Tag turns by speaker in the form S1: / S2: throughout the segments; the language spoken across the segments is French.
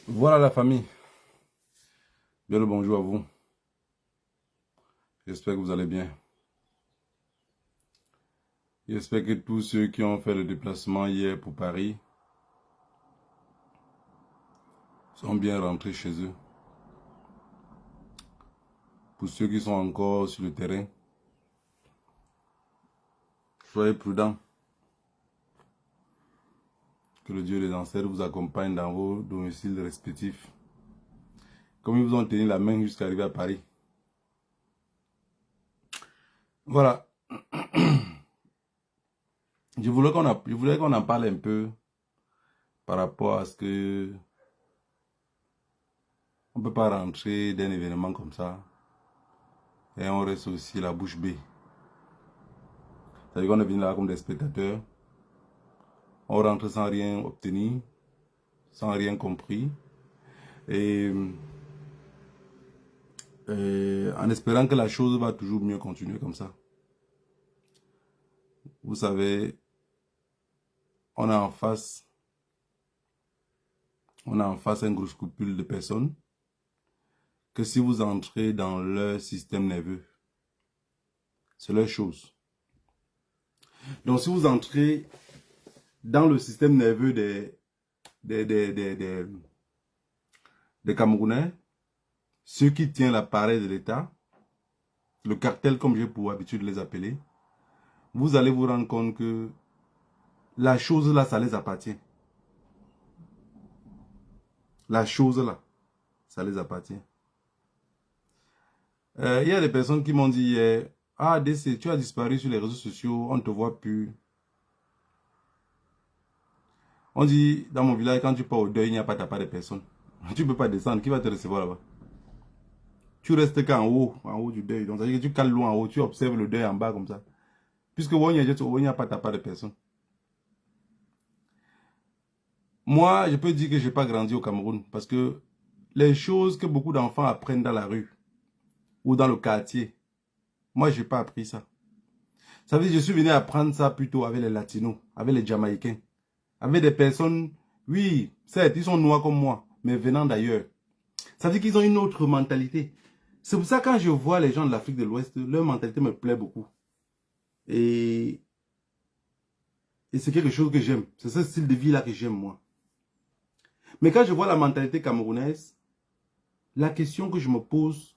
S1: Voilà la famille. Bien le bonjour à vous. J'espère que vous allez bien. J'espère que tous ceux qui ont fait le déplacement hier pour Paris sont bien rentrés chez eux. Pour ceux qui sont encore sur le terrain, soyez prudents. Que le Dieu des ancêtres vous accompagne dans vos domiciles respectifs. Comme ils vous ont tenu la main jusqu'à arriver à Paris. Voilà. Je voulais qu'on en parle un peu par rapport à ce que on ne peut pas rentrer d'un événement comme ça et on reste aussi la bouche bée. C'est-à-dire qu'on est venu là comme des spectateurs. On rentre sans rien obtenir, sans rien compris. Et, en espérant que la chose va toujours mieux continuer comme ça. Vous savez, on a en face un gros scrupule de personnes que si vous entrez dans leur système nerveux, c'est leur chose. Donc si vous entrez dans le système nerveux des Camerounais, ceux qui tiennent l'appareil de l'État, le cartel comme j'ai pour habitude de les appeler, vous allez vous rendre compte que la chose là, ça les appartient. La chose là, ça les appartient. Il y a des personnes qui m'ont dit hier, ah DC, tu as disparu sur les réseaux sociaux, on ne te voit plus. On dit, dans mon village, quand tu pars au deuil, il n'y a pas de personne. Tu ne peux pas descendre, qui va te recevoir là-bas? Tu restes qu'en haut du deuil. Donc, ça veut dire que tu cales loin en haut, tu observes le deuil en bas comme ça. Puisque il n'y a pas de personne. Moi, je peux dire que je n'ai pas grandi au Cameroun parce que les choses que beaucoup d'enfants apprennent dans la rue ou dans le quartier, moi, je n'ai pas appris ça. Ça veut dire que je suis venu apprendre ça plutôt avec les Latinos, avec les Jamaïcains, avec des personnes, oui, certes, ils sont noirs comme moi, mais venant d'ailleurs. Ça veut dire qu'ils ont une autre mentalité. C'est pour ça que quand je vois les gens de l'Afrique de l'Ouest, leur mentalité me plaît beaucoup. Et c'est quelque chose que j'aime. C'est ce style de vie-là que j'aime, moi. Mais quand je vois la mentalité camerounaise, la question que je me pose,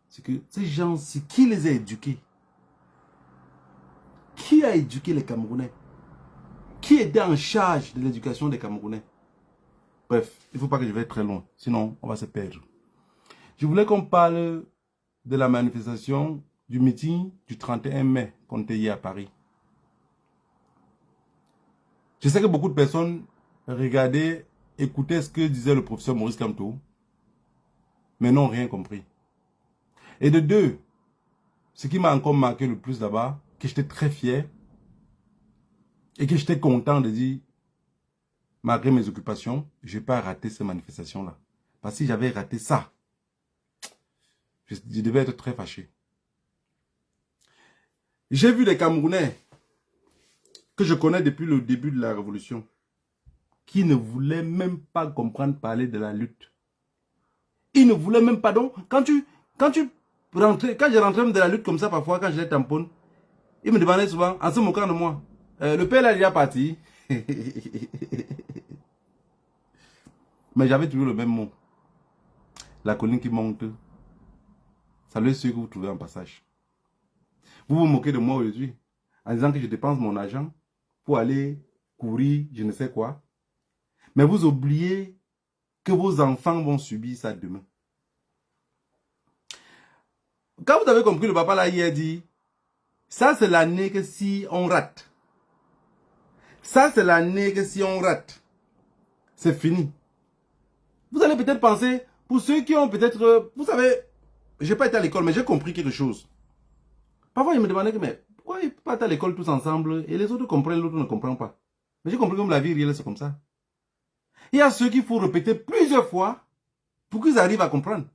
S1: c'est que ces gens, c'est qui les a éduqués? Qui a éduqué les Camerounais? Qui était en charge de l'éducation des Camerounais? Bref, il ne faut pas que je vais très loin, sinon on va se perdre. Je voulais qu'on parle de la manifestation, du meeting du 31 mai qu'on était hier à Paris. Je sais que beaucoup de personnes regardaient, écoutaient ce que disait le professeur Maurice Kamto, mais n'ont rien compris. Et de deux, ce qui m'a encore marqué le plus là-bas, que j'étais très fier et que j'étais content de dire, malgré mes occupations, je n'ai pas raté ces manifestations-là. Parce que si j'avais raté ça, je devais être très fâché. J'ai vu des Camerounais que je connais depuis le début de la révolution, qui ne voulaient même pas comprendre parler de la lutte. Ils ne voulaient même pas. Donc, quand tu rentrais, quand je rentrais de la lutte comme ça, parfois, quand je les tamponne, ils me demandaient souvent, en se moquant de moi, le père là, il est parti. Mais j'avais toujours le même mot. La colline qui monte. Saluez ceux que vous trouvez en passage. Vous vous moquez de moi aujourd'hui, en disant que je dépense mon argent pour aller courir, je ne sais quoi. Mais vous oubliez que vos enfants vont subir ça demain. Quand vous avez compris, le papa là hier dit, ça c'est l'année que si on rate. Ça c'est l'année que si on rate, c'est fini. Vous allez peut-être penser, pour ceux qui ont peut-être, vous savez, j'ai pas été à l'école, mais j'ai compris quelque chose. Parfois, ils me demandaient, mais pourquoi ils partent à l'école tous ensemble et les autres comprennent, l'autre ne comprend pas. Mais j'ai compris comme la vie réelle, c'est comme ça. Il y a ceux qu'il faut répéter plusieurs fois pour qu'ils arrivent à comprendre.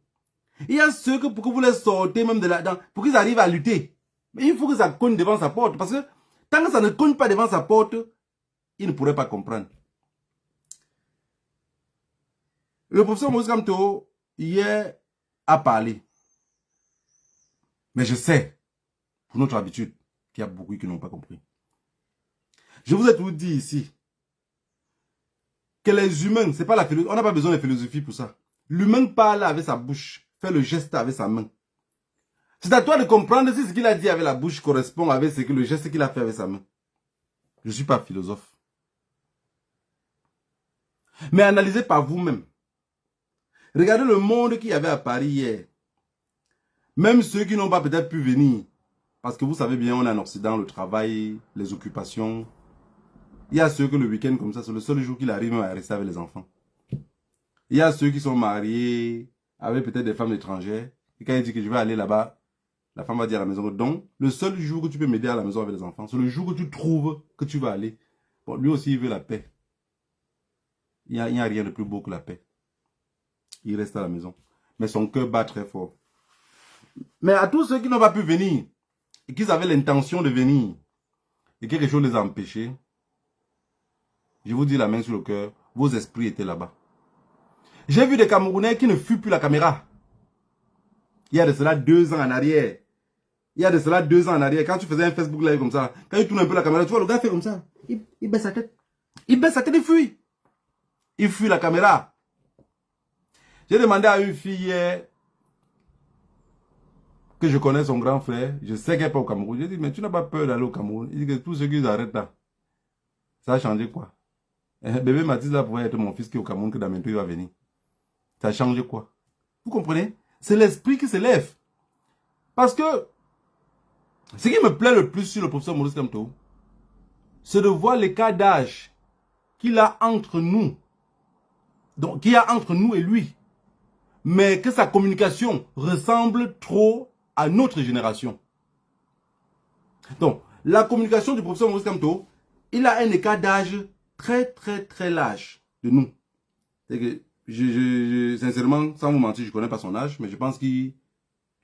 S1: Il y a ceux que pour que vous les sortez même de là-dedans, pour qu'ils arrivent à lutter. Mais il faut que ça cogne devant sa porte. Parce que tant que ça ne cogne pas devant sa porte, ils ne pourraient pas comprendre. Le professeur Maurice Kamto, hier, a parlé. Mais je sais, pour notre habitude, qu'il y a beaucoup qui n'ont pas compris. Je vous ai tout dit ici, que les humains, c'est pas la philosophie, on n'a pas besoin de philosophie pour ça. L'humain parle avec sa bouche, fait le geste avec sa main. C'est à toi de comprendre si ce qu'il a dit avec la bouche correspond avec ce que le geste qu'il a fait avec sa main. Je ne suis pas philosophe. Mais analysez par vous-même. Regardez le monde qu'il y avait à Paris hier. Même ceux qui n'ont pas peut-être pu venir. Parce que vous savez bien, on est en Occident, le travail, les occupations. Il y a ceux que le week-end comme ça, c'est le seul jour qu'il arrive à rester avec les enfants. Il y a ceux qui sont mariés avec peut-être des femmes étrangères. Et quand il dit que je vais aller là-bas, la femme va dire à la maison, donc, le seul jour que tu peux m'aider à la maison avec les enfants, c'est le jour que tu trouves que tu vas aller. Bon, lui aussi, il veut la paix. Il n'y a rien de plus beau que la paix. Il reste à la maison. Mais son cœur bat très fort. Mais à tous ceux qui n'ont pas pu venir, et qui avaient l'intention de venir, et quelque chose les a empêchés, je vous dis la main sur le cœur, vos esprits étaient là-bas. J'ai vu des Camerounais qui ne fuient plus la caméra. Il y a de cela 2 ans en arrière. Il y a de cela 2 ans en arrière, quand tu faisais un Facebook live comme ça, quand il tourne un peu la caméra, tu vois, le gars fait comme ça. Il baisse sa tête. Il baisse sa tête, il fuit. Il fuit la caméra. J'ai demandé à une fille hier, que je connais son grand frère, je sais qu'elle n'est pas au Cameroun. J'ai dit, mais tu n'as pas peur d'aller au Cameroun? Il dit que tous ceux qui arrêtent là, ça a changé quoi? Bébé Mathis là pourrait être mon fils qui est au Cameroun, que bientôt il va venir. Ça a changé quoi? Vous comprenez? C'est l'esprit qui se lève. Parce que, ce qui me plaît le plus sur le professeur Maurice Kamto, c'est de voir l'écart d'âge qu'il a entre nous. Donc, qu'il y a entre nous et lui. Mais que sa communication ressemble trop à notre génération. Donc, la communication du professeur Maurice Kamto, il a un écart d'âge très large de nous. C'est que, sincèrement, sans vous mentir, je ne connais pas son âge, mais je pense qu'il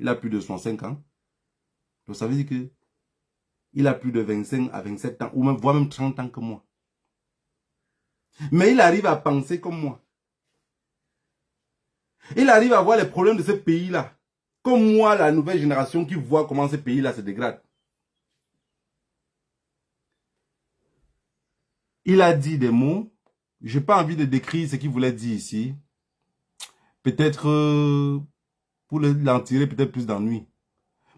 S1: a plus de 65 ans. Donc, ça veut dire que il a plus de 25 à 27 ans, ou même, voire même 30 ans que moi. Mais il arrive à penser comme moi. Il arrive à voir les problèmes de ce pays-là. Comme moi, la nouvelle génération qui voit comment ce pays-là se dégrade. Il a dit des mots. Je n'ai pas envie de décrire ce qu'il voulait dire ici. Peut-être pour l'en tirer peut-être plus d'ennui.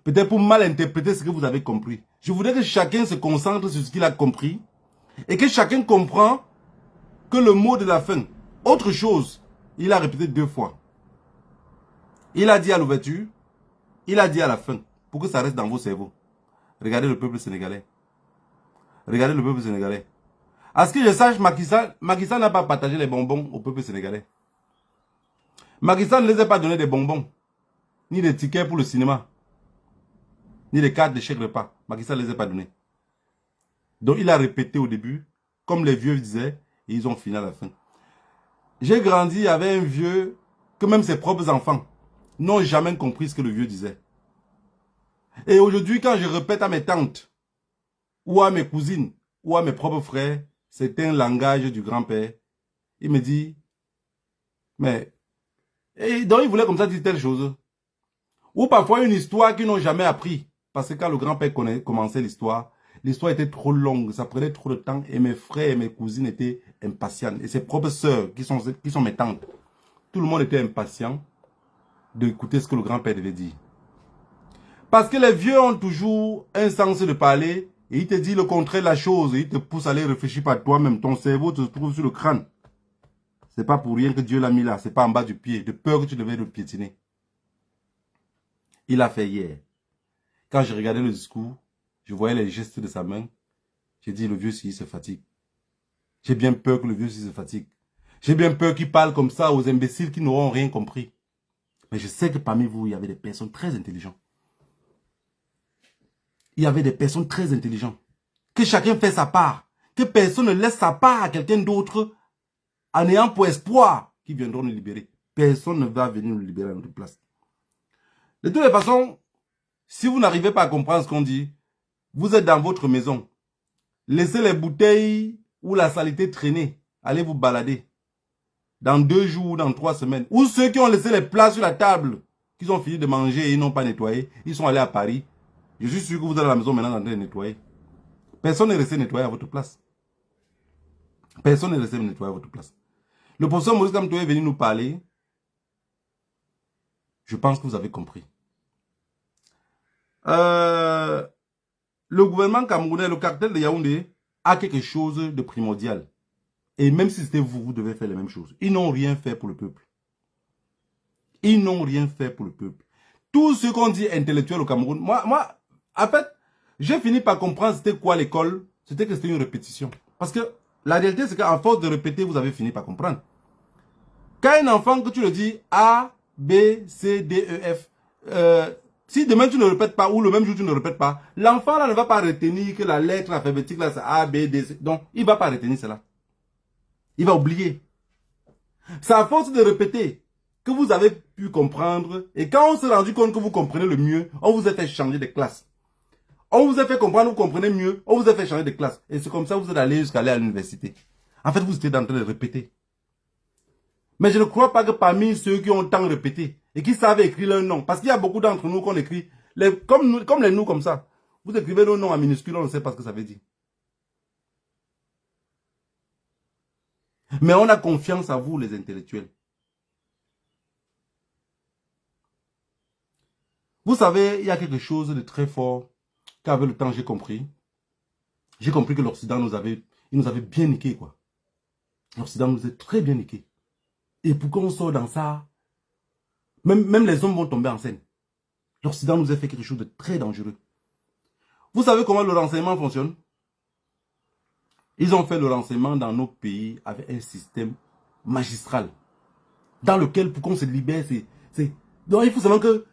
S1: Peut-être pour mal interpréter ce que vous avez compris. Je voudrais que chacun se concentre sur ce qu'il a compris. Et que chacun comprend que le mot de la fin. Autre chose, il a répété 2 fois. Il a dit à l'ouverture, il a dit à la fin, pour que ça reste dans vos cerveaux. Regardez le peuple sénégalais. Regardez le peuple sénégalais. À ce que je sache, Macky Sall n'a pas partagé les bonbons au peuple sénégalais. Macky Sall ne les a pas donné des bonbons, ni des tickets pour le cinéma, ni des cartes de chèque repas. Macky Sall ne les a pas donnés. Donc il a répété au début, comme les vieux disaient, et ils ont fini à la fin. J'ai grandi avec un vieux que même ses propres enfants n'ont jamais compris ce que le vieux disait. Et aujourd'hui, quand je répète à mes tantes, ou à mes cousines, ou à mes propres frères, c'est un langage du grand-père. Il me dit, mais, et donc il voulait comme ça dire telle chose. Ou parfois une histoire qu'ils n'ont jamais appris. Parce que quand le grand-père commençait l'histoire était trop longue, ça prenait trop de temps et mes frères et mes cousines étaient impatients. Et ses propres sœurs, qui sont mes tantes, tout le monde était impatient d'écouter ce que le grand-père devait dire. Parce que les vieux ont toujours un sens de parler et ils te disent le contraire de la chose et ils te poussent à aller réfléchir par toi-même. Ton cerveau se trouve sur le crâne. C'est pas pour rien que Dieu l'a mis là, c'est pas en bas du pied, de peur que tu devais le piétiner. Il a fait hier. Quand je regardais le discours, je voyais les gestes de sa main. J'ai dit, le vieux, s'il se fatigue. J'ai bien peur que le vieux, s'il se fatigue. J'ai bien peur qu'il parle comme ça aux imbéciles qui n'auront rien compris. Mais je sais que parmi vous, il y avait des personnes très intelligentes. Il y avait des personnes très intelligentes. Que chacun fait sa part. Que personne ne laisse sa part à quelqu'un d'autre en ayant pour espoir qu'ils viendront nous libérer. Personne ne va venir nous libérer à notre place. De toutes les façons, si vous n'arrivez pas à comprendre ce qu'on dit, vous êtes dans votre maison. Laissez les bouteilles ou la saleté traîner. Allez vous balader. dans 2 jours, dans 3 semaines, ou ceux qui ont laissé les plats sur la table, qu'ils ont fini de manger et ils n'ont pas nettoyé, ils sont allés à Paris. Je suis sûr que vous êtes à la maison maintenant en train de nettoyer. Personne n'est resté nettoyer à votre place. Personne n'est resté nettoyer à votre place. Le professeur Maurice Kamto est venu nous parler. Je pense que vous avez compris. Le gouvernement camerounais, le cartel de Yaoundé, a quelque chose de primordial. Et même si c'était vous, vous devez faire la même chose. Ils n'ont rien fait pour le peuple. Ils n'ont rien fait pour le peuple. Tout ce qu'on dit intellectuel au Cameroun, moi, en fait, j'ai fini par comprendre c'était quoi l'école. C'était que c'était une répétition. Parce que la réalité, c'est qu'en force de répéter, vous avez fini par comprendre. Quand un enfant, que tu le dis A, B, C, D, E, F, si demain tu ne répètes pas, ou le même jour tu ne répètes pas, l'enfant là ne va pas retenir que la lettre alphabétique là c'est A, B, D, C. Donc, il ne va pas retenir cela. Il va oublier. C'est à force de répéter que vous avez pu comprendre. Et quand on s'est rendu compte que vous comprenez le mieux, on vous a fait changer de classe. On vous a fait comprendre, vous comprenez mieux, on vous a fait changer de classe. Et c'est comme ça que vous êtes allé jusqu'à aller à l'université. En fait, vous étiez en train de répéter. Mais je ne crois pas que parmi ceux qui ont tant répété et qui savent écrire leur nom, parce qu'il y a beaucoup d'entre nous qu'on écrit, comme les nous comme ça, vous écrivez nos noms en minuscule, on ne sait pas ce que ça veut dire. Mais on a confiance à vous, les intellectuels. Vous savez, il y a quelque chose de très fort qu'avec le temps j'ai compris. J'ai compris que l'Occident nous avait bien niqué, quoi. L'Occident nous a très bien niqué. Et pourquoi on sort dans ça? Même les hommes vont tomber en scène. L'Occident nous a fait quelque chose de très dangereux. Vous savez comment le renseignement fonctionne? Ils ont fait le renseignement dans nos pays avec un système magistral. Dans lequel, pour qu'on se libère, donc il faut seulement que...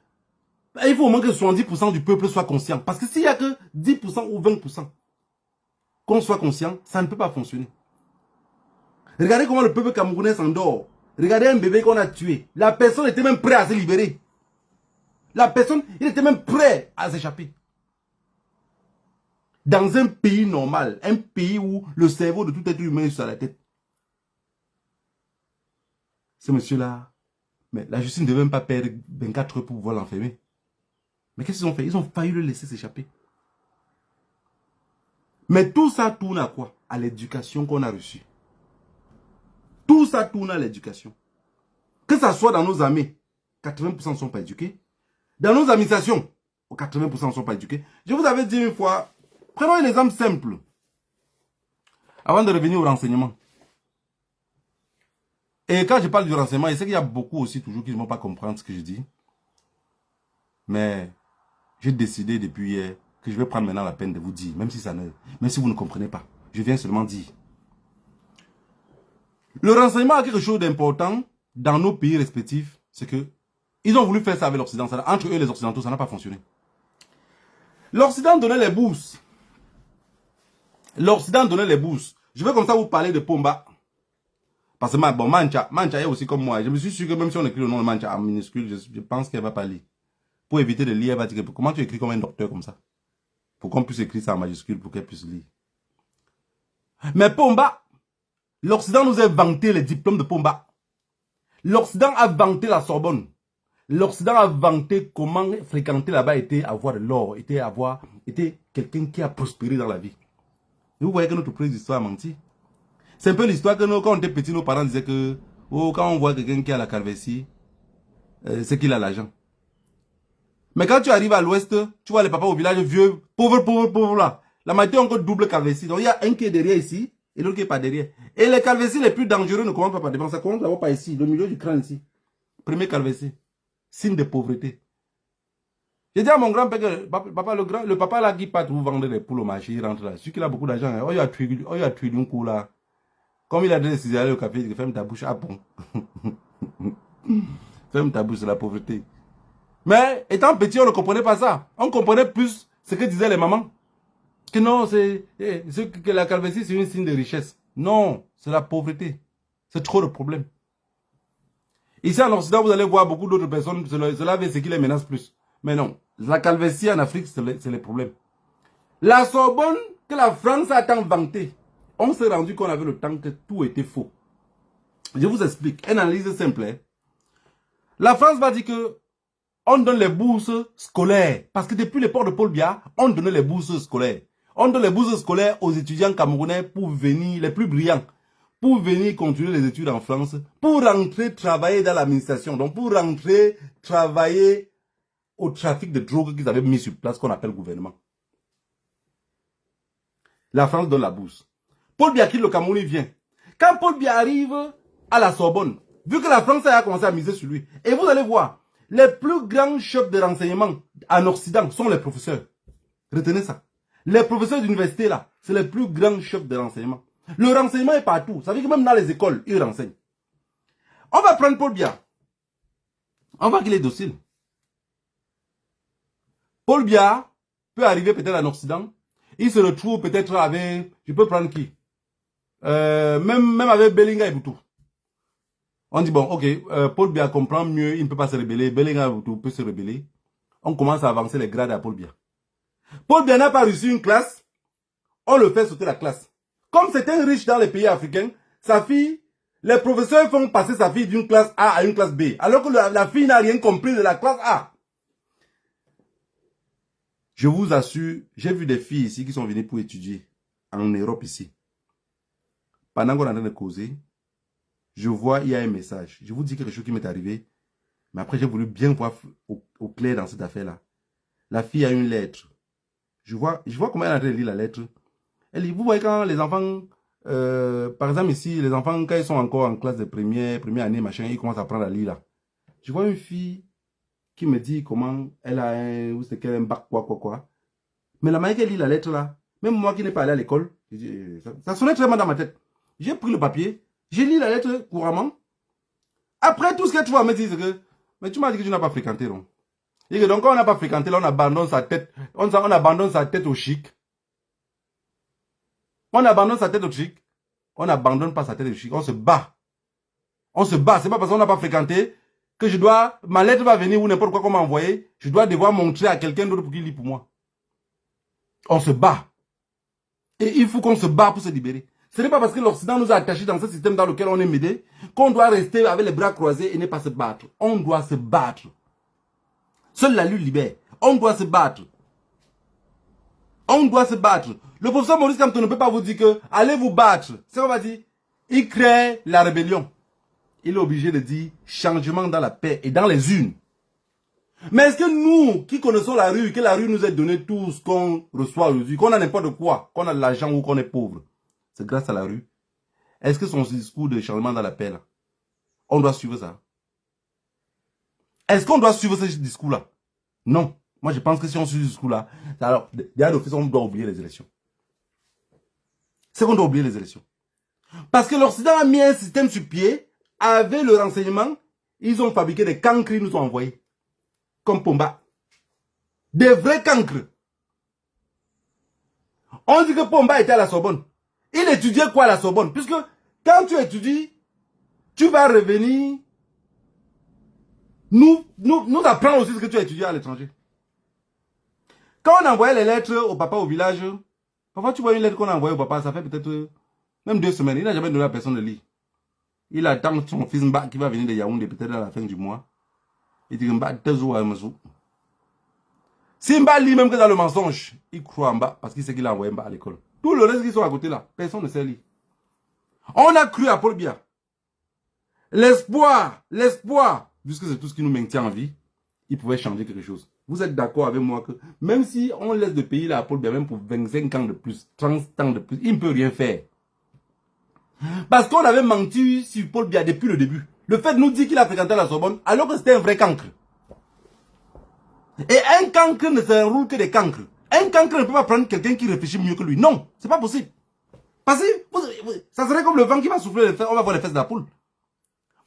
S1: Il faut au moins que 70% du peuple soit conscient. Parce que s'il n'y a que 10% ou 20% qu'on soit conscient, ça ne peut pas fonctionner. Regardez comment le peuple camerounais s'endort. Regardez un bébé qu'on a tué. La personne était même prête à se libérer. La personne, il était même prêt à s'échapper. Dans un pays normal, un pays où le cerveau de tout être humain est sur la tête. Ce monsieur-là, mais la justice ne devait même pas perdre 24 heures pour pouvoir l'enfermer. Mais qu'est-ce qu'ils ont fait? Ils ont failli le laisser s'échapper. Mais tout ça tourne à quoi? À l'éducation qu'on a reçue. Tout ça tourne à l'éducation. Que ça soit dans nos armées, 80% ne sont pas éduqués. Dans nos administrations, 80% ne sont pas éduqués. Je vous avais dit une fois, prenons un exemple simple. Avant de revenir au renseignement. Et quand je parle du renseignement, je sais qu'il y a beaucoup aussi toujours qui ne vont pas comprendre ce que je dis. Mais j'ai décidé depuis hier que je vais prendre maintenant la peine de vous dire, même si vous ne comprenez pas. Je viens seulement dire. Le renseignement a quelque chose d'important dans nos pays respectifs, c'est que ils ont voulu faire ça avec l'Occident. Entre eux et les Occidentaux, ça n'a pas fonctionné. L'Occident donnait les bourses. L'Occident donnait les bourses. Je vais comme ça vous parler de Pomba. Parce que bon, Mancha est aussi comme moi. Je me suis sûr que même si on écrit le nom de Mancha en minuscule, je pense qu'elle ne va pas lire. Pour éviter de lire, elle va dire comment tu écris comme un docteur comme ça? Pour qu'on puisse écrire ça en majuscule pour qu'elle puisse lire. Mais Pomba, l'Occident nous a vanté les diplômes de Pomba. L'Occident a vanté la Sorbonne. L'Occident a vanté comment fréquenter là-bas était avoir de l'or, était quelqu'un qui a prospéré dans la vie. Et vous voyez que notre prise d'histoire a menti. C'est un peu l'histoire que nous, quand on était petits, nos parents disaient que quand on voit quelqu'un qui a la calvétie, c'est qu'il a l'argent. Mais quand tu arrives à l'ouest, tu vois les papas au village vieux, pauvres là. La majorité ont encore double calvétie. Donc il y a un qui est derrière ici et l'autre qui n'est pas derrière. Et les calvéties les plus dangereux ne commencent pas par devant. Ça commence d'abord par ici, le milieu du crâne ici. Premier calvétie. Signe de pauvreté. J'ai dit à mon grand-père que le papa là qui part vous vendre des poules au marché, il rentre là. Celui qui a beaucoup d'argent, oh, il a tué d'un coup là. Comme il a décidé d'aller au café, il dit ferme ta bouche. Ah bon. Ferme ta bouche, c'est la pauvreté. Mais étant petit, on ne comprenait pas ça. On comprenait plus ce que disaient les mamans. Que non, que la calvétie, c'est un signe de richesse. Non, c'est la pauvreté. C'est trop de problèmes. Ici en Occident, vous allez voir beaucoup d'autres personnes, cela c'est ce qui les menace plus. Mais non, la calvétie en Afrique, c'est les problèmes. La Sorbonne, que la France a tant vanté, on s'est rendu qu'on avait le temps que tout était faux. Je vous explique. Une analyse simple. Hein. La France va dire que on donne les bourses scolaires. Parce que depuis l'époque de Paul Biya, on donnait les bourses scolaires. On donne les bourses scolaires aux étudiants camerounais pour venir, les plus brillants, pour venir continuer les études en France, pour rentrer travailler dans l'administration. Donc pour rentrer travailler au trafic de drogue qu'ils avaient mis sur place, qu'on appelle gouvernement. La France donne la bourse. Paul Biya quitte le Cameroun, il vient. Quand Paul Biya arrive à la Sorbonne, vu que la France a commencé à miser sur lui, et vous allez voir, les plus grands chefs de renseignement en Occident sont les professeurs. Retenez ça. Les professeurs d'université là, c'est les plus grands chefs de renseignement. Le renseignement est partout. Ça veut dire que même dans les écoles, ils renseignent. On va prendre Paul Biya. On va qu'il est docile. Paul Biya peut arriver peut-être en Occident. Il se retrouve peut-être avec, je peux prendre qui même avec Bellinga et Boutou. On dit, bon, ok, Paul Biya comprend mieux, il ne peut pas se rebeller. Bellinga et Boutou peut se rebeller. On commence à avancer les grades à Paul Biya. Paul Biya n'a pas reçu une classe, on le fait sauter la classe. Comme c'est un riche dans les pays africains, sa fille, les professeurs font passer sa fille d'une classe A à une classe B, alors que la fille n'a rien compris de la classe A. Je vous assure, j'ai vu des filles ici qui sont venues pour étudier en Europe ici. Pendant qu'on est en train de causer, je vois, il y a un message. Je vous dis quelque chose qui m'est arrivé, mais après j'ai voulu bien voir au clair dans cette affaire-là. La fille a une lettre. Je vois comment elle est en train de lire la lettre. Elle dit, vous voyez quand les enfants, par exemple ici, les enfants, quand ils sont encore en classe de première année, machin, ils commencent à apprendre à lire là. Je vois une fille qui me dit comment elle a un bac, quoi. Mais la manière qu'elle lit la lettre là, même moi qui n'ai pas allé à l'école, ça sonnait très mal dans ma tête. J'ai pris le papier, j'ai lu la lettre couramment. Après, tout ce qu'elle trouve à me dire, c'est que, mais tu m'as dit que tu n'as pas fréquenté, non? Et que donc, quand on n'a pas fréquenté, là, on abandonne sa tête, on abandonne sa tête au chic. On abandonne sa tête au chic. On n'abandonne pas sa tête au chic. On se bat. On se bat. C'est pas parce qu'on n'a pas fréquenté que je dois, ma lettre va venir ou n'importe quoi qu'on m'a envoyé. Je dois devoir montrer à quelqu'un d'autre pour qu'il lit pour moi. On se bat. Et il faut qu'on se bat pour se libérer. Ce n'est pas parce que l'Occident nous a attachés dans ce système dans lequel on est mêlé qu'on doit rester avec les bras croisés et ne pas se battre. On doit se battre. Seule la lutte libère. On doit se battre. On doit se battre. Le professeur Maurice Kamto ne peut pas vous dire que allez vous battre. C'est ce qu'on va dire. Il crée la rébellion. Il est obligé de dire changement dans la paix et dans les urnes. Mais est-ce que nous, qui connaissons la rue, que la rue nous ait donné tout ce qu'on reçoit aujourd'hui, qu'on a n'importe quoi, qu'on a de l'argent ou qu'on est pauvre, c'est grâce à la rue. Est-ce que son discours de changement dans la paix, là, on doit suivre ça? Est-ce qu'on doit suivre ce discours-là? Non. Moi, je pense que si on suit ce discours-là, alors, derrière l'office, on doit oublier les élections. C'est qu'on doit oublier les élections. Parce que l'Occident a mis un système sur pied, avec le renseignement, ils ont fabriqué des cancres, ils nous ont envoyés. Comme Pomba. Des vrais cancres. On dit que Pomba était à la Sorbonne. Il étudiait quoi à la Sorbonne? Puisque quand tu étudies, tu vas revenir nous apprendre aussi ce que tu as étudié à l'étranger. Quand on envoyait les lettres au papa au village, parfois tu vois une lettre qu'on a envoyée au papa, ça fait peut-être même 2 semaines. Il n'a jamais donné à la personne de lire. Il attend son fils Mba qui va venir de Yaoundé peut-être à la fin du mois. Il dit Mba, si Mba lit même que dans le mensonge, il croit en Mba parce qu'il sait qu'il a envoyé Mba à l'école. Tout le reste qui sont à côté là, personne ne sait lire. On a cru à Paul Biya. L'espoir, puisque c'est tout ce qui nous maintient en vie, il pouvait changer quelque chose. Vous êtes d'accord avec moi que même si on laisse le pays là à Paul Biya, même pour 25 ans de plus, 30 ans de plus, il ne peut rien faire. Parce qu'on avait menti sur Paul Biya depuis le début. Le fait de nous dire qu'il a fréquenté la Sorbonne, alors que c'était un vrai cancre. Et un cancre ne se roule que des cancres. Un cancre ne peut pas prendre quelqu'un qui réfléchit mieux que lui. Non, c'est pas possible. Parce que ça serait comme le vent qui va souffler, on va voir les fesses de la poule.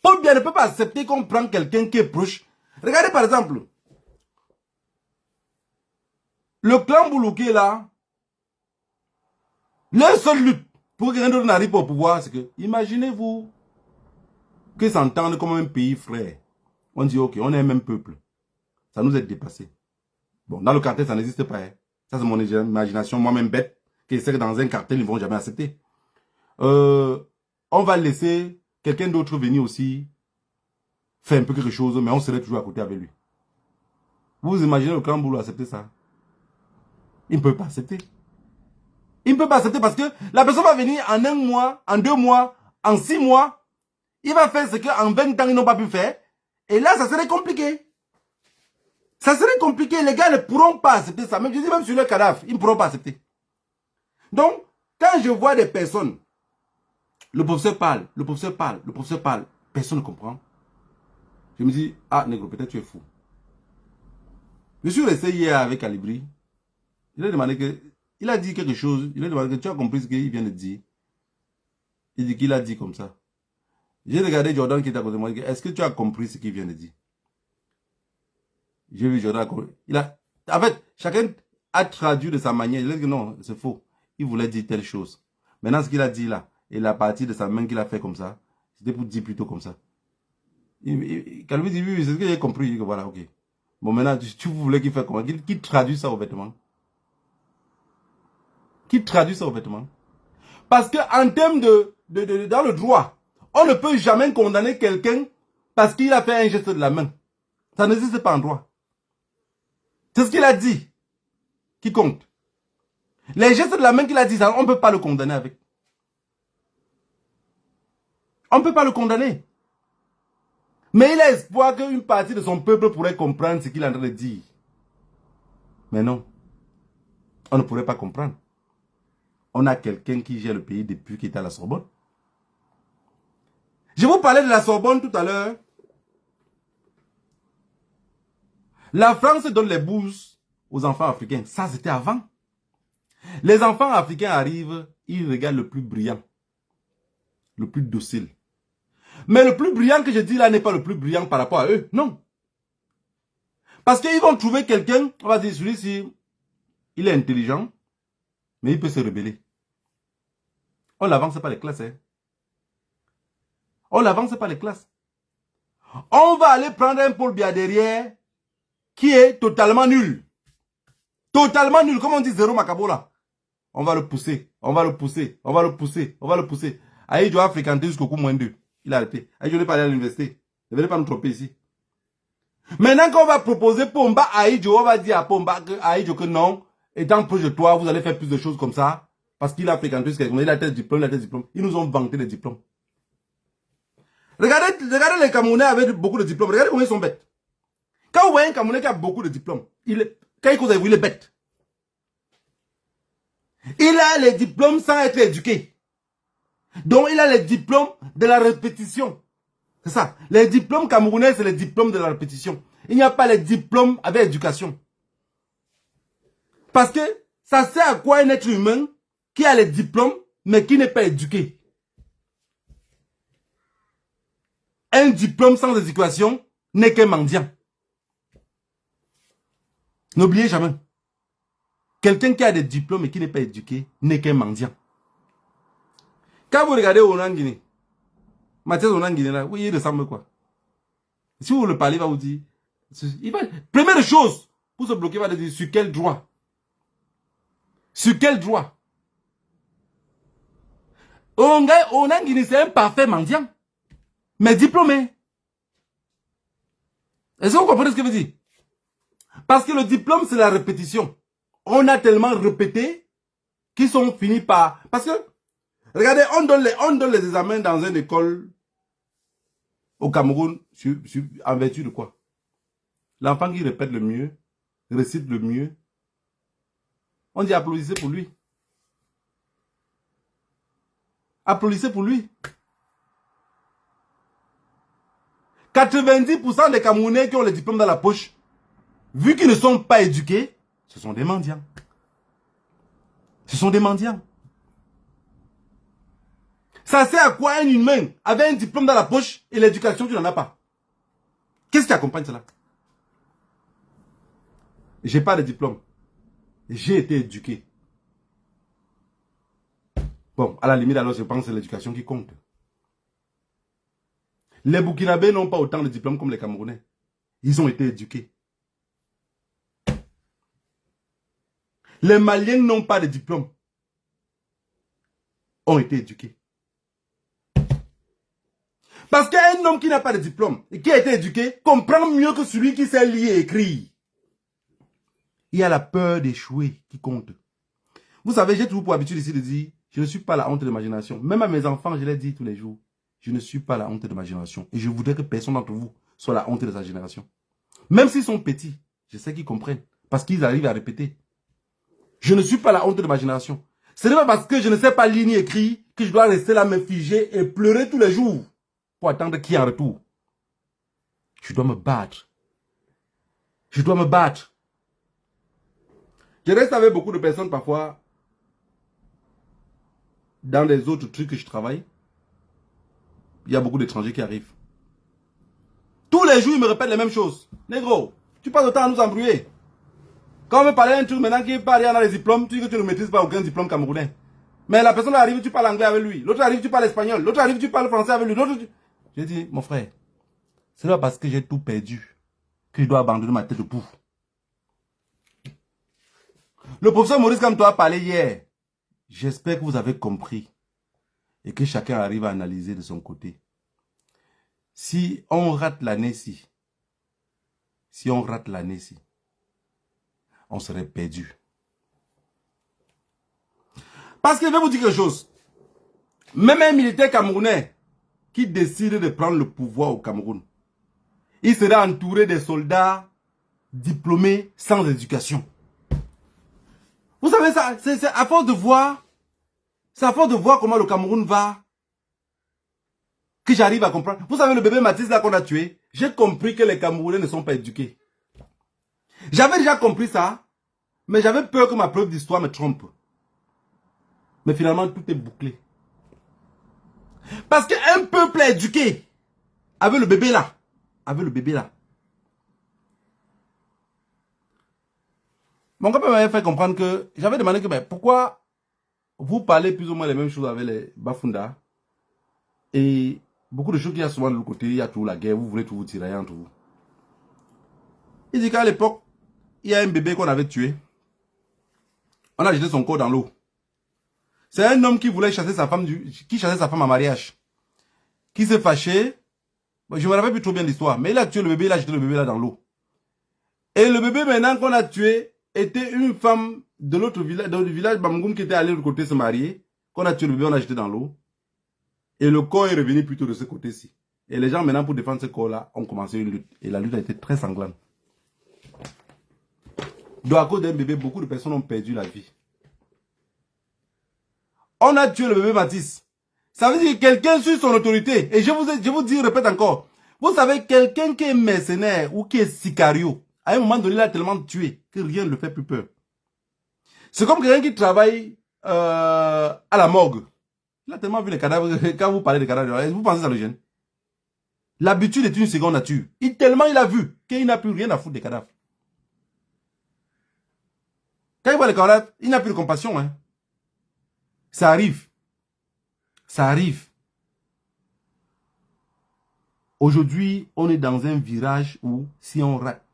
S1: Paul Biya ne peut pas accepter qu'on prenne quelqu'un qui est proche. Regardez par exemple, le clan Boulouké là, leur seule lutte pour que quelqu'un d'autre n'arrive pas au pouvoir, c'est que, imaginez-vous qu'ils s'entendent comme un pays frère. On dit, ok, on est un même peuple. Ça nous est dépassé. Bon, dans le cartel, ça n'existe pas. Hein. Ça, c'est mon imagination, moi-même bête, qui sait que dans un cartel, ils ne vont jamais accepter. On va laisser quelqu'un d'autre venir aussi faire un peu quelque chose, mais on serait toujours à côté avec lui. Vous imaginez le grand boulot accepter ça? Il ne peut pas accepter. Il ne peut pas accepter parce que la personne va venir en 1 mois, en 2 mois, en 6 mois. Il va faire ce qu'en 20 ans, ils n'ont pas pu faire. Et là, ça serait compliqué. Ça serait compliqué. Les gars ne pourront pas accepter ça. Même, je dis même sur le cadavre, ils ne pourront pas accepter. Donc, quand je vois des personnes, le professeur parle, le professeur parle, le professeur parle, personne ne comprend. Je me dis, ah, négro, peut-être tu es fou. Je suis resté hier avec Alibri. Il a demandé que, il a dit quelque chose. Il a demandé que tu as compris ce qu'il vient de dire. Il dit qu'il a dit comme ça. J'ai regardé Jordan qui est à côté de moi. Est-ce que tu as compris ce qu'il vient de dire? J'ai vu Jordan. En fait, chacun a traduit de sa manière. Il a dit que non, c'est faux. Il voulait dire telle chose. Maintenant, ce qu'il a dit là, et la partie de sa main qu'il a fait comme ça, c'était pour dire plutôt comme ça. Quand lui dit oui, c'est ce que j'ai compris. Il dit que voilà, ok. Bon, maintenant, tu voulais qu'il fasse comment? Qu'il traduit ça au vêtement. Qu'il traduit ça au vêtement. Parce qu'en termes dans le droit, on ne peut jamais condamner quelqu'un parce qu'il a fait un geste de la main. Ça n'existe pas en droit. C'est ce qu'il a dit qui compte. Les gestes de la main qu'il a dit, ça, on ne peut pas le condamner avec. On ne peut pas le condamner. Mais il a espoir qu'une partie de son peuple pourrait comprendre ce qu'il est en train de dire. Mais non. On ne pourrait pas comprendre. On a quelqu'un qui gère le pays depuis qu'il était à la Sorbonne. Je vous parlais de la Sorbonne tout à l'heure. La France donne les bourses aux enfants africains. Ça, c'était avant. Les enfants africains arrivent, ils regardent le plus brillant, le plus docile. Mais le plus brillant que je dis là n'est pas le plus brillant par rapport à eux. Non. Parce qu'ils vont trouver quelqu'un, on va dire celui-ci, il est intelligent, mais il peut se rebeller. On n'avance pas les classes. Hein. On n'avance pas les classes. On va aller prendre un Paul Biya derrière qui est totalement nul. Totalement nul. Comme on dit zéro Makabola. On va le pousser. On va le pousser. On va le pousser. On va le pousser. Aïdjo a fréquenté jusqu'au coup -2. Il a arrêté. Aïdjo n'est pas allé à l'université. Ne venez pas nous tromper ici. Maintenant qu'on va proposer Pomba à Aïdjo, on va dire à Pomba que non. Étant proche de toi, vous allez faire plus de choses comme ça. Parce qu'il a fréquenté jusqu'à il a tel diplôme, il a tel diplôme. Ils nous ont vanté les diplômes. Regardez les Camerounais avec beaucoup de diplômes. Regardez comment ils sont bêtes. Quand vous voyez un Camerounais qui a beaucoup de diplômes, quand il cause avec vous, il est bête. Il a les diplômes sans être éduqué. Donc, il a les diplômes de la répétition. C'est ça. Les diplômes camerounais, c'est les diplômes de la répétition. Il n'y a pas les diplômes avec éducation. Parce que ça sert à quoi un être humain qui a les diplômes, mais qui n'est pas éduqué? Un diplôme sans éducation n'est qu'un mendiant. N'oubliez jamais. Quelqu'un qui a des diplômes et qui n'est pas éduqué n'est qu'un mendiant. Quand vous regardez Onangini, Mathias Onangini là, oui, il ressemble quoi? Si vous le parlez, il va vous dire. Première chose, pour se bloquer, il va dire sur quel droit? Sur quel droit? Onangini, c'est un parfait mendiant. Mais diplômé. Est-ce que vous comprenez ce que je veux dire? Parce que le diplôme, c'est la répétition. On a tellement répété qu'ils sont finis par... Parce que, regardez, on donne les examens dans une école au Cameroun en vertu de quoi? L'enfant qui répète le mieux, récite le mieux, on dit applaudissez pour lui. Applaudissez pour lui. 90% des Camerounais qui ont les diplômes dans la poche, vu qu'ils ne sont pas éduqués, ce sont des mendiants. Ce sont des mendiants. Ça sert à quoi un humain avec un diplôme dans la poche et l'éducation, tu n'en as pas? Qu'est-ce qui accompagne cela? J'ai pas de diplôme. J'ai été éduqué. Bon, à la limite, alors je pense que c'est l'éducation qui compte. Les Burkinabés n'ont pas autant de diplômes comme les Camerounais. Ils ont été éduqués. Les Maliens n'ont pas de diplôme. Ont été éduqués. Parce qu'un homme qui n'a pas de diplôme et qui a été éduqué comprend mieux que celui qui sait lire et écrire. Il y a la peur d'échouer qui compte. Vous savez, j'ai toujours pour habitude ici de dire, je ne suis pas la honte de ma génération. Même à mes enfants, je les dis tous les jours, je ne suis pas la honte de ma génération. Et je voudrais que personne d'entre vous soit la honte de sa génération. Même s'ils sont petits, je sais qu'ils comprennent. Parce qu'ils arrivent à répéter. Je ne suis pas la honte de ma génération. Ce n'est pas parce que je ne sais pas lire ni écrire que je dois rester là, me figer et pleurer tous les jours pour attendre qui en retour. Je dois me battre. Je dois me battre. Je reste avec beaucoup de personnes parfois dans les autres trucs que je travaille. Il y a beaucoup d'étrangers qui arrivent. Tous les jours, ils me répètent les mêmes choses. Négro, tu passes le temps à nous embrouiller. Quand on veut parler d'un truc maintenant qui parle, il y en a les diplômes, tu dis que tu ne maîtrises pas aucun diplôme camerounais. Mais la personne arrive, tu parles anglais avec lui. L'autre arrive, tu parles espagnol. L'autre arrive, tu parles français avec lui. J'ai dit, mon frère, c'est pas parce que j'ai tout perdu que je dois abandonner ma tête de pouf. Le professeur Maurice, comme toi, a parlé hier. J'espère que vous avez compris et que chacun arrive à analyser de son côté. Si on rate l'année-ci, on serait perdu. Parce que je vais vous dire quelque chose. Même un militaire camerounais qui décide de prendre le pouvoir au Cameroun, il sera entouré de soldats diplômés sans éducation. Vous savez ça, c'est à force de voir, comment le Cameroun va, que j'arrive à comprendre. Vous savez le bébé Mathis là qu'on a tué, j'ai compris que les Camerounais ne sont pas éduqués. J'avais déjà compris ça, mais j'avais peur que ma preuve d'histoire me trompe. Mais finalement, tout est bouclé. Parce qu'un peuple éduqué, avec le bébé là, mon copain m'avait fait comprendre que, j'avais demandé que, pourquoi vous parlez plus ou moins les mêmes choses avec les Bafunda, et beaucoup de choses qu'il y a souvent de l'autre côté, il y a toujours la guerre, vous voulez tout vous tirer entre vous. Il dit qu'à l'époque, il y a un bébé qu'on avait tué, on a jeté son corps dans l'eau. C'est un homme qui voulait chasser sa femme, qui chassait sa femme en mariage, qui s'est fâché. Je me rappelle plus trop bien l'histoire, mais il a tué le bébé, il a jeté le bébé là dans l'eau. Et le bébé maintenant qu'on a tué était une femme de l'autre village, du village Bamgoum qui était allée de l'autre côté se marier. Qu'on a tué le bébé, on a jeté dans l'eau. Et le corps est revenu plutôt de ce côté-ci. Et les gens maintenant pour défendre ce corps-là ont commencé une lutte. Et la lutte a été très sanglante. Donc à cause d'un bébé, beaucoup de personnes ont perdu la vie. On a tué le bébé Mathis. Ça veut dire que quelqu'un suit son autorité. Et je vous dis, répète encore. Vous savez, quelqu'un qui est mercenaire ou qui est sicario, à un moment donné, il a tellement tué que rien ne le fait plus peur. C'est comme quelqu'un qui travaille à la morgue. Il a tellement vu les cadavres. Quand vous parlez de cadavres, vous pensez que ça le gêne? L'habitude est une seconde nature. Tellement il a vu qu'il n'a plus rien à foutre des cadavres. Quand il voit les cadavres, il n'a plus de compassion. Hein. Ça arrive. Ça arrive. Aujourd'hui, on est dans un virage où, si on rate,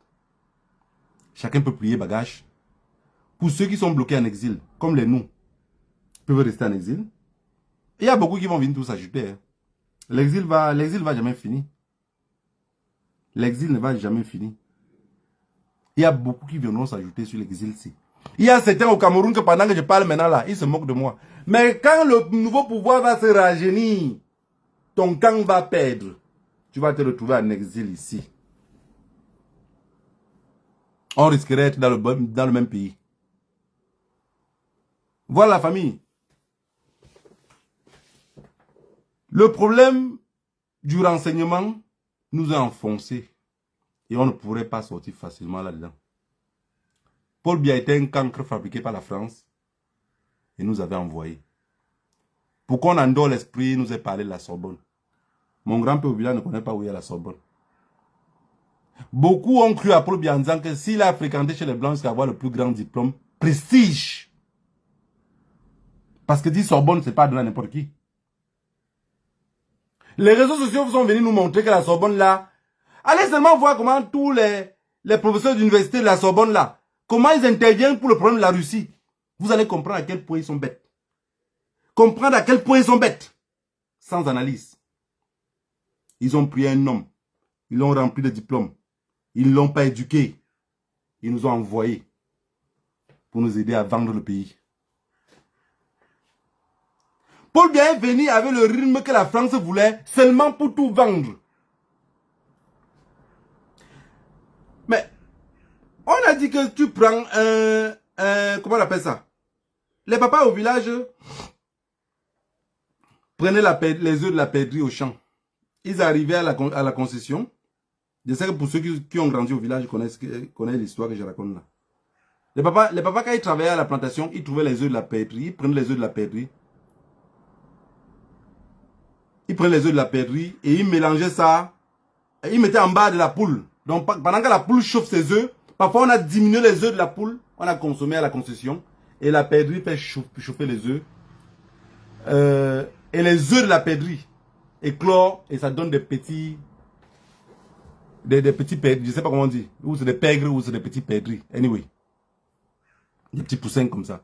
S1: chacun peut plier bagage. Pour ceux qui sont bloqués en exil, comme les nous, peuvent rester en exil. Il y a beaucoup qui vont venir tous s'ajouter. Hein. L'exil va jamais finir. L'exil ne va jamais finir. Il y a beaucoup qui viendront s'ajouter sur l'exil-ci. Il y a certains au Cameroun que pendant que je parle maintenant là, ils se moquent de moi. Mais quand le nouveau pouvoir va se rajeunir, ton camp va perdre. Tu vas te retrouver en exil ici. On risquerait d'être dans le même pays. Voilà la famille. Le problème du renseignement nous a enfoncés. Et on ne pourrait pas sortir facilement là-dedans. Paul Biya était un cancre fabriqué par la France. Et nous avait envoyé. Pour qu'on endort l'esprit, il nous a parlé de la Sorbonne. Mon grand-père au village ne connaît pas où il y a la Sorbonne. Beaucoup ont cru à Paul Biya en disant que s'il a fréquenté chez les Blancs jusqu'à avoir le plus grand diplôme, prestige. Parce que dit Sorbonne, c'est pas donné à n'importe qui. Les réseaux sociaux sont venus nous montrer que la Sorbonne là, allez seulement voir comment tous les professeurs d'université de la Sorbonne là, comment ils interviennent pour le problème de la Russie. Vous allez comprendre à quel point ils sont bêtes. Comprendre à quel point ils sont bêtes. Sans analyse. Ils ont pris un homme. Ils l'ont rempli de diplômes. Ils ne l'ont pas éduqué. Ils nous ont envoyés pour nous aider à vendre le pays. Paul Biya est venu avec le rythme que la France voulait, seulement pour tout vendre. Mais, on a dit que tu prends comment on appelle ça? Les papas au village prenaient les œufs de la perdrix au champ. Ils arrivaient à la concession. Je sais que pour ceux qui ont grandi au village, connaissent l'histoire que je raconte là. Les papas, quand ils travaillaient à la plantation, ils trouvaient les œufs de la perdrix, ils prenaient les œufs de la perdrix. Ils prenaient les œufs de la perdrix et ils mélangeaient ça. Et ils mettaient en bas de la poule. Donc pendant que la poule chauffe ses œufs, parfois on a diminué les œufs de la poule, on a consommé à la concession. Et la perdrix fait chauffer les œufs. Et les œufs de la perdrix éclorent et ça donne des petits... Des petits perdrix, je ne sais pas comment on dit. Ou c'est des pègres ou c'est des petits perdrix. Anyway. Des petits poussins comme ça.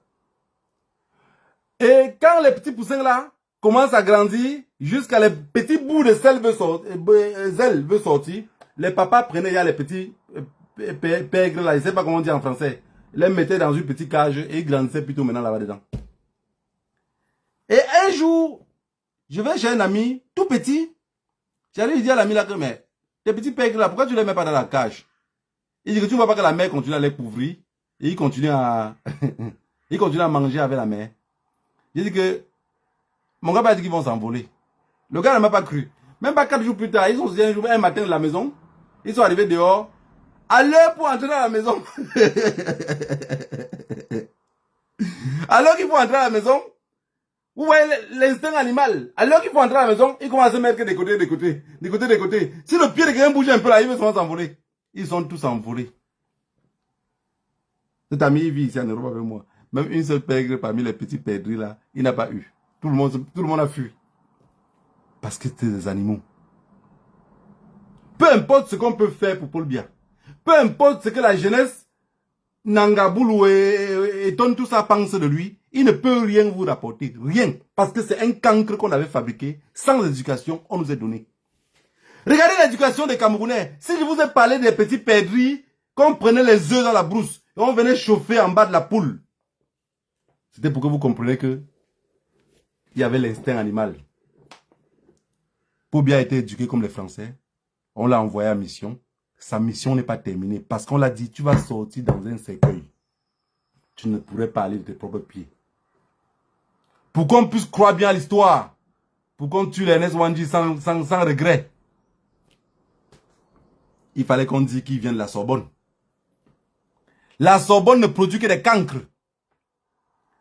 S1: Et quand les petits poussins là commencent à grandir, jusqu'à les petits bouts de sel veut sortir, les papas prenaient les petits pègres là, je ne sais pas comment on dit en français. Ils les mettaient dans une petite cage et ils grandissaient plutôt maintenant là-bas dedans. Et un jour, je vais chez un ami tout petit. J'allais lui dire à l'ami là que, mais les petits pègres là, pourquoi tu les mets pas dans la cage? Il dit que tu ne vois pas que la mère continue à les couvrir. Et il continue à il continue à manger avec la mère. J'ai dit que mon gars m'a dit qu'ils vont s'envoler. Le gars ne m'a pas cru. Même pas 4 jours plus tard, ils sont un matin de la maison. Ils sont arrivés dehors. À l'heure pour entrer dans la maison. Alors qu'il faut entrer à la maison. Vous voyez l'instinct animal. Alors qu'il faut entrer à la maison, ils commencent à se mettre des côtés, des côtés, des côtés, des côtés. Si le pied de quelqu'un bouge un peu là, ils vont s'envoler. Ils sont tous envolés. Cet ami, il vit ici en Europe avec moi. Même une seule pègre parmi les petits perdrix là, il n'a pas eu. Tout le monde a fui. Parce que c'est des animaux. Peu importe ce qu'on peut faire pour Paul Biya. Peu importe ce que la jeunesse, Nangaboulou et tout ça pense de lui, il ne peut rien vous rapporter. Rien. Parce que c'est un cancre qu'on avait fabriqué. Sans éducation, on nous a donné. Regardez l'éducation des Camerounais. Si je vous ai parlé des petits perdrix, qu'on prenait les œufs dans la brousse, et on venait chauffer en bas de la poule. C'était pour que vous compreniez que il y avait l'instinct animal. Paul Biya a été éduqué comme les Français. On l'a envoyé à mission. Sa mission n'est pas terminée. Parce qu'on l'a dit, tu vas sortir dans un cercueil. Tu ne pourrais pas aller de tes propres pieds. Pour qu'on puisse croire bien à l'histoire. Pour qu'on tue Ernest Ouandji sans regret. Il fallait qu'on dise qu'il vient de la Sorbonne. La Sorbonne ne produit que des cancres.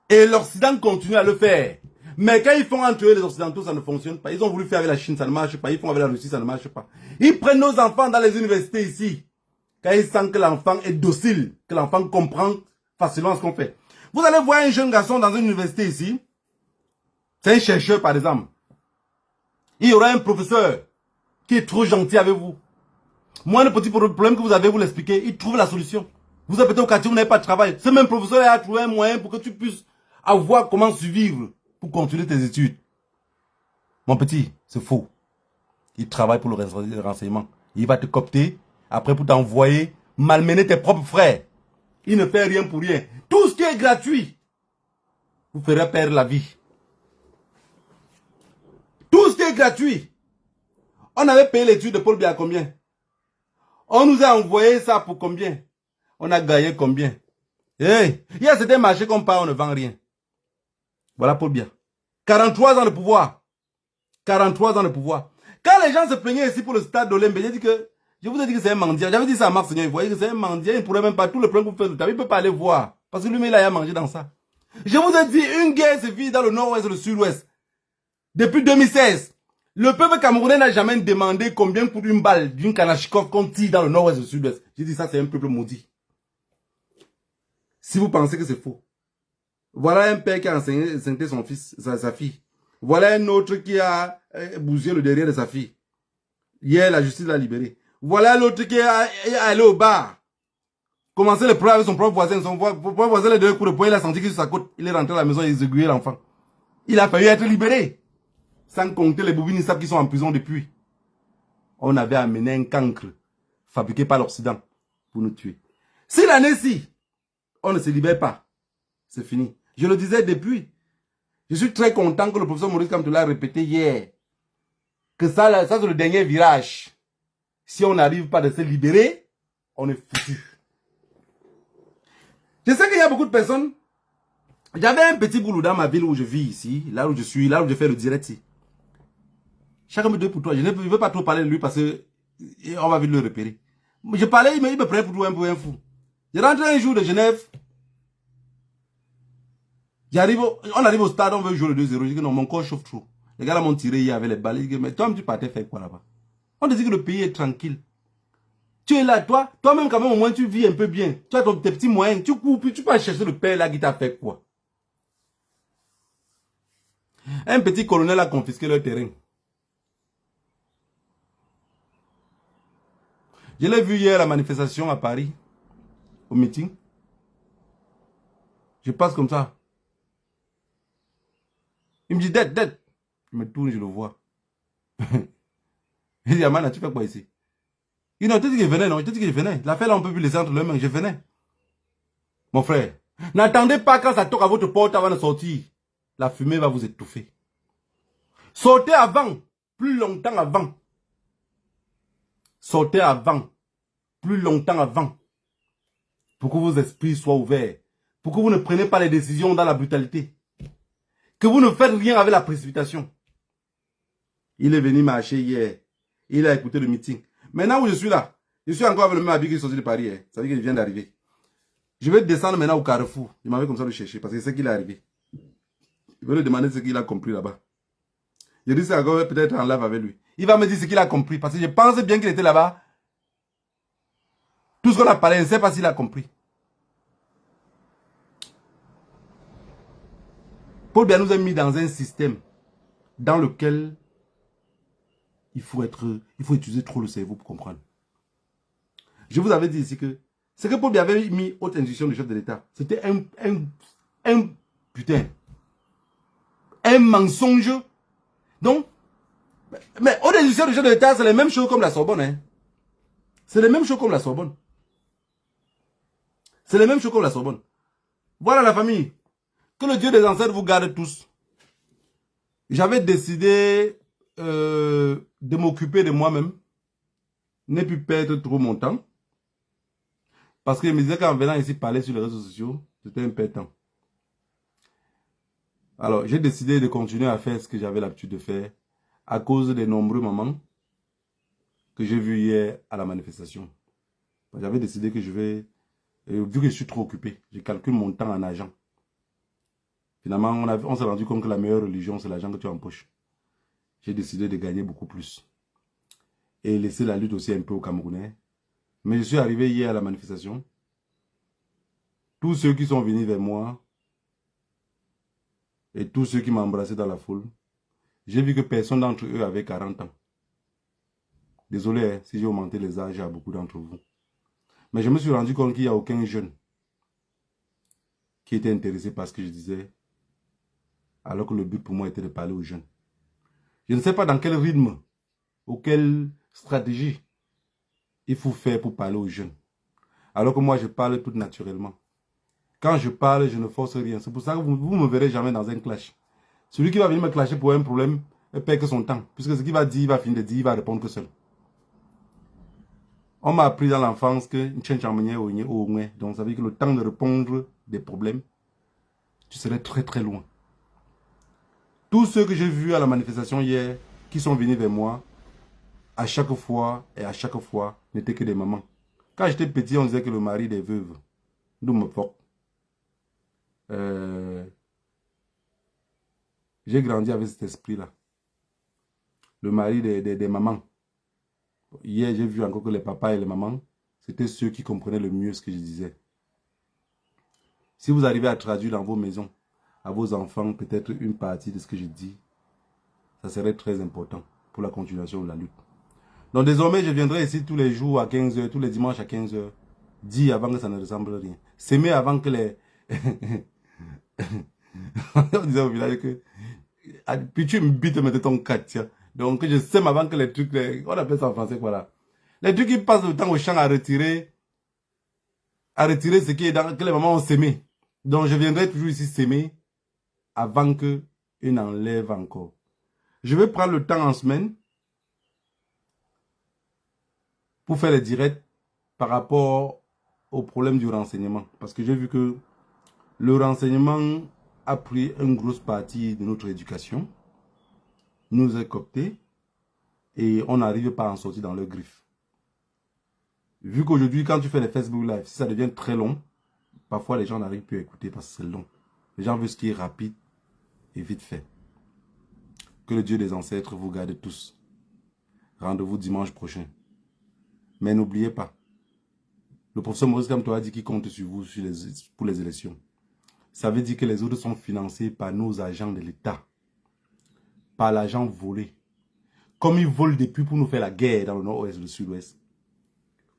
S1: Et l'Occident continue à le faire. Mais quand ils font entre eux les Occidentaux, ça ne fonctionne pas. Ils ont voulu faire avec la Chine, ça ne marche pas. Ils font avec la Russie, ça ne marche pas. Ils prennent nos enfants dans les universités ici. Quand ils sentent que l'enfant est docile, que l'enfant comprend facilement ce qu'on fait. Vous allez voir un jeune garçon dans une université ici. C'est un chercheur par exemple. Il y aura un professeur qui est trop gentil avec vous. Moi, le petit problème que vous avez, vous l'expliquez, il trouve la solution. Vous êtes peut-être au quartier, vous n'avez pas de travail. Ce même professeur a trouvé un moyen pour que tu puisses avoir comment survivre pour continuer tes études. Mon petit, c'est faux. Il travaille pour le renseignement. Il va te coopter, après pour t'envoyer malmener tes propres frères. Il ne fait rien pour rien. Tout ce qui est gratuit vous ferez perdre la vie. Tout ce qui est gratuit. On avait payé l'étude de Paul Biya combien? On nous a envoyé ça pour combien? On a gagné combien? Hey, il y a certains marchés qu'on part, on ne vend rien. Voilà Paul Biya. 43 ans de pouvoir. 43 ans de pouvoir. Quand les gens se plaignaient ici pour le stade d'Olympe, je vous ai dit que c'est un mendiant. J'avais dit ça à Marc Seigneur, vous voyez que c'est un mendiant, il ne pourrait même pas, tout le problème que vous faites, il ne peut pas aller voir. Parce que lui-même, il a mangé dans ça. Je vous ai dit, une guerre se vit dans le nord-ouest et le sud-ouest. Depuis 2016. Le peuple camerounais n'a jamais demandé combien pour une balle d'une Kalachnikov qu'on tire dans le nord-ouest et le sud-ouest. J'ai dit ça, c'est un peuple maudit. Si vous pensez que c'est faux. Voilà un père qui a enseigné son fils, sa fille. Voilà un autre qui a bousillé le derrière de sa fille. Hier, la justice l'a libéré. Voilà l'autre qui est allé au bar. Commencer le problème avec son propre voisin. Son propre voisin, les deux coups de poing, il a senti qu'il sur sa côte. Il est rentré à la maison et il a aiguillé l'enfant. Il a failli être libéré. Sans compter les bobines qui sont en prison depuis. on avait amené un cancre fabriqué par l'Occident pour nous tuer. Si l'année-ci, on ne se libère pas, c'est fini. Je le disais depuis. Je suis très content que le professeur Maurice Kamto l'a répété hier. Que ça c'est le dernier virage. Si on n'arrive pas à se libérer, on est foutu. Je sais qu'il y a beaucoup de personnes. J'avais un petit boulot dans ma ville où je vis ici, là où je suis, là où je fais le direct ici. Chacun me dit pour toi. Je ne veux pas trop parler de lui parce que on va vite le repérer. Je parlais, il me prenait pour un fou. Je rentre un jour de Genève. On arrive au stade, on veut jouer le 2-0. Je dis que non, mon corps chauffe trop. Les gars là m'ont tiré hier avec les balles. Je dis, mais toi, tu partais faire quoi là-bas? On te dit que le pays est tranquille. Tu es là, toi-même quand même au moins tu vis un peu bien. Tu as tes petits moyens. Tu cours, puis tu peux chercher le père là qui t'a fait quoi? Un petit colonel a confisqué leur terrain. Je l'ai vu hier à la manifestation à Paris, au meeting. Je passe comme ça. Il me dit, Dette. Je me tourne, je le vois. Il dit, Amana, tu fais quoi ici? Il dit, non, je te dis que je venais, non, je te dis que je venais. L'affaire là, on peut plus laisser entre les mains, je venais. Mon frère, n'attendez pas quand ça toque à votre porte avant de sortir. La fumée va vous étouffer. Sortez avant, plus longtemps avant. Sortez avant, plus longtemps avant. Pour que vos esprits soient ouverts. Pour que vous ne preniez pas les décisions dans la brutalité. Que vous ne faites rien avec la précipitation. Il est venu marcher hier. Il a écouté le meeting. Maintenant où je suis là, je suis encore avec le même habit qui est sorti de Paris. Ça veut dire qu'il vient d'arriver. Je vais descendre maintenant au Carrefour. Il m'avait comme ça le chercher parce que c'est qu'il est arrivé. Je vais lui demander ce qu'il a compris là-bas. Je dis c'est encore peut-être en live avec lui. Il va me dire ce qu'il a compris parce que je pense bien qu'il était là-bas. Tout ce qu'on a parlé, je ne sais pas s'il a compris. Paul Biya nous a mis dans un système dans lequel il faut utiliser trop le cerveau pour comprendre. Je vous avais dit ici que ce que Paul Biya avait mis haute institution du chef de l'État, c'était un mensonge. Donc, mais haute institution du chef de l'État, c'est les mêmes choses comme la Sorbonne. Hein. C'est les mêmes choses comme la Sorbonne. C'est les mêmes choses comme la Sorbonne. Voilà la famille. Que le Dieu des ancêtres vous garde tous. J'avais décidé de m'occuper de moi-même. Ne plus perdre trop mon temps. Parce que je me disais qu'en venant ici parler sur les réseaux sociaux, c'était un peu de temps. Alors, j'ai décidé de continuer à faire ce que j'avais l'habitude de faire à cause des nombreux mamans que j'ai vus hier à la manifestation. J'avais décidé que je vais, vu que je suis trop occupé, je calcule mon temps en argent. Finalement, on s'est rendu compte que la meilleure religion, c'est l'argent que tu empoches. J'ai décidé de gagner beaucoup plus. Et laisser la lutte aussi un peu aux Camerounais. Mais je suis arrivé hier à la manifestation. Tous ceux qui sont venus vers moi, et tous ceux qui m'ont embrassé dans la foule, j'ai vu que personne d'entre eux avait 40 ans. Désolé hein, si j'ai augmenté les âges à beaucoup d'entre vous. Mais je me suis rendu compte qu'il n'y a aucun jeune qui était intéressé par ce que je disais, alors que le but pour moi était de parler aux jeunes. Je ne sais pas dans quel rythme ou quelle stratégie il faut faire pour parler aux jeunes. Alors que moi, je parle tout naturellement. Quand je parle, je ne force rien. C'est pour ça que vous ne me verrez jamais dans un clash. Celui qui va venir me clasher pour un problème, il perd que son temps. Puisque ce qu'il va dire, il va finir de dire, il va répondre que seul. On m'a appris dans l'enfance que donc ça veut dire que le temps de répondre des problèmes, tu serais très très loin. Tous ceux que j'ai vus à la manifestation hier, qui sont venus vers moi, à chaque fois, n'étaient que des mamans. Quand j'étais petit, on disait que le mari des veuves, d'où me porte. J'ai grandi avec cet esprit-là. Le mari des mamans. Hier, j'ai vu encore que les papas et les mamans, c'était ceux qui comprenaient le mieux ce que je disais. Si vous arrivez à traduire dans vos maisons, à vos enfants, peut-être une partie de ce que je dis, ça serait très important pour la continuation de la lutte. Donc désormais, je viendrai ici tous les jours à 15 h, tous les dimanches à 15 h, dire avant que ça ne ressemble à rien. S'aimer avant que les... On disait au village que... Puis tu me bites, mettre ton 4, tiens. Donc, je sème avant que les trucs, on appelle ça en français quoi là. Les trucs qui passent le temps au champ à retirer ce qui est dans, que les mamans ont sémé. Donc, je viendrai toujours ici s'aimer avant que une enlève encore. Je vais prendre le temps en semaine pour faire les directs par rapport au problème du renseignement. Parce que j'ai vu que le renseignement a pris une grosse partie de notre éducation, nous a coopté et on n'arrive pas à en sortir dans le griffe. Vu qu'aujourd'hui, quand tu fais les Facebook Live, si ça devient très long, parfois les gens n'arrivent plus à écouter parce que c'est long. Les gens veulent ce qui est rapide et vite fait. Que le Dieu des ancêtres vous garde tous. Rendez-vous dimanche prochain. Mais n'oubliez pas, le professeur Maurice Kamto a dit qu'il compte sur vous pour les élections. Ça veut dire que les autres sont financés par nos agents de l'État, par l'argent volé. Comme ils volent depuis pour nous faire la guerre dans le nord-ouest et le sud-ouest.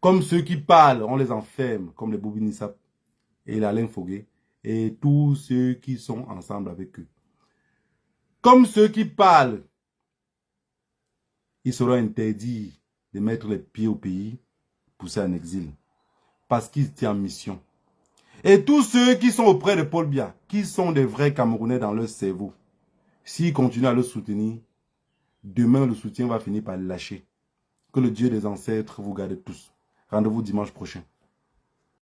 S1: Comme ceux qui parlent, on les enferme, comme les Boubi Nissap et l'Alain Foguet, et tous ceux qui sont ensemble avec eux. Comme ceux qui parlent, il sera interdit de mettre les pieds au pays, pousser en exil, parce qu'ils étaient en mission. Et tous ceux qui sont auprès de Paul Biya, qui sont des vrais Camerounais dans leur cerveau, s'ils continuent à le soutenir, demain le soutien va finir par le lâcher. Que le Dieu des ancêtres vous garde tous. Rendez-vous dimanche prochain.